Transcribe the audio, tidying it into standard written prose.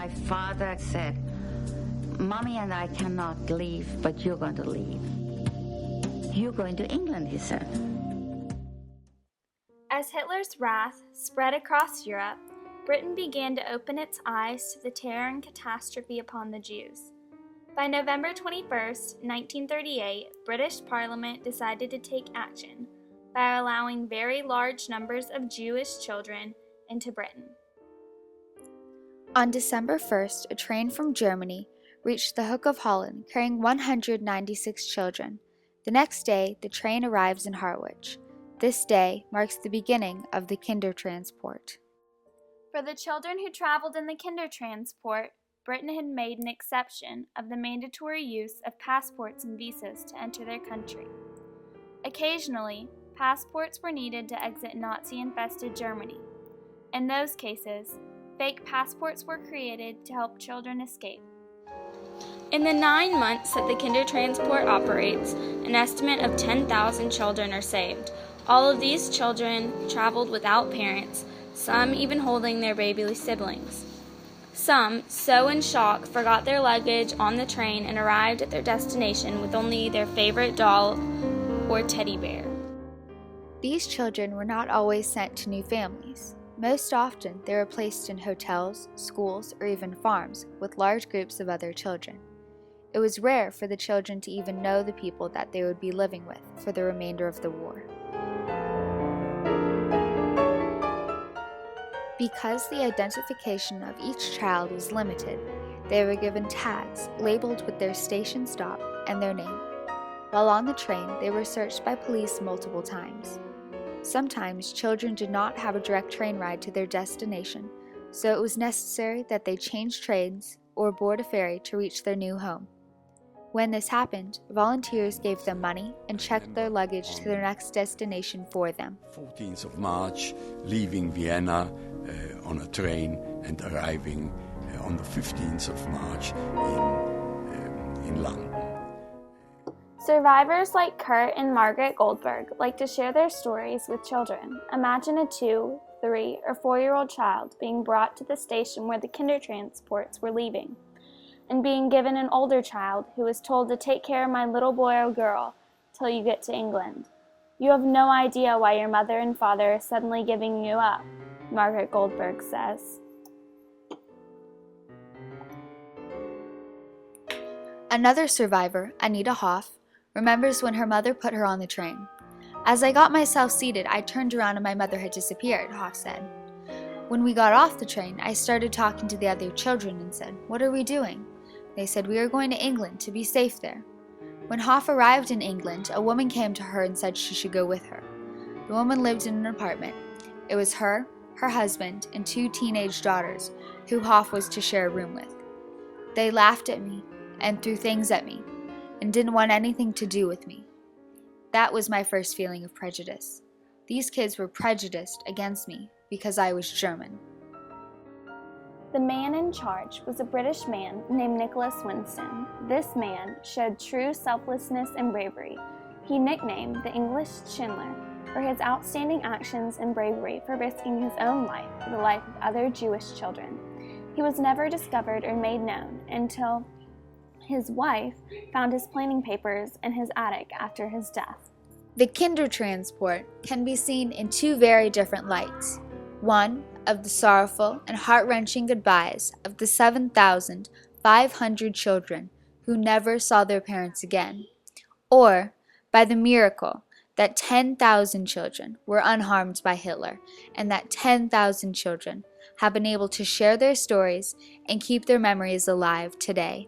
My father said, "Mommy and I cannot leave, but you're going to leave. You're going to England," he said. As Hitler's wrath spread across Europe, Britain began to open its eyes to the terror and catastrophe upon the Jews. By November 21, 1938, British Parliament decided to take action by allowing very large numbers of Jewish children into Britain. On December 1st, a train from Germany reached the Hook of Holland carrying 196 children. The next day, the train arrives in Harwich. This day marks the beginning of the Kindertransport. For the children who traveled in the Kindertransport, Britain had made an exception of the mandatory use of passports and visas to enter their country. Occasionally, passports were needed to exit Nazi-infested Germany. In those cases, fake passports were created to help children escape. In the 9 months that the Kindertransport operates, an estimate of 10,000 children are saved. All of these children traveled without parents, some even holding their baby siblings. Some, so in shock, forgot their luggage on the train and arrived at their destination with only their favorite doll or teddy bear. These children were not always sent to new families. Most often, they were placed in hotels, schools, or even farms with large groups of other children. It was rare for the children to even know the people that they would be living with for the remainder of the war. Because the identification of each child was limited, they were given tags labeled with their station stop and their name. While on the train, they were searched by police multiple times. Sometimes children did not have a direct train ride to their destination, so it was necessary that they change trains or board a ferry to reach their new home. When this happened, volunteers gave them money and checked their luggage to their next destination for them. 14th of March, leaving Vienna on a train and arriving on the 15th of March in London. Survivors like Kurt and Margaret Goldberg like to share their stories with children. Imagine a 2, 3, or 4-year-old child being brought to the station where the Kindertransports were leaving, and being given an older child who was told to take care of my little boy or girl till you get to England. You have no idea why your mother and father are suddenly giving you up, Margaret Goldberg says. Another survivor, Anita Hoff, remembers when her mother put her on the train. "As I got myself seated, I turned around and my mother had disappeared," Hoff said. "When we got off the train, I started talking to the other children and said, 'What are we doing?' They said, 'We are going to England to be safe there.' When Hoff arrived in England, a woman came to her and said she should go with her. The woman lived in an apartment. It was her husband, and 2 teenage daughters, who Hoff was to share a room with. They laughed at me and threw things at me, and didn't want anything to do with me. That was my first feeling of prejudice. These kids were prejudiced against me because I was German." The man in charge was a British man named Nicholas Winston. This man showed true selflessness and bravery. He nicknamed the English Schindler for his outstanding actions and bravery for risking his own life for the life of other Jewish children. He was never discovered or made known until his wife found his planning papers in his attic after his death. The Kindertransport can be seen in 2 very different lights. One of the sorrowful and heart-wrenching goodbyes of the 7,500 children who never saw their parents again, or by the miracle that 10,000 children were unharmed by Hitler, and that 10,000 children have been able to share their stories and keep their memories alive today.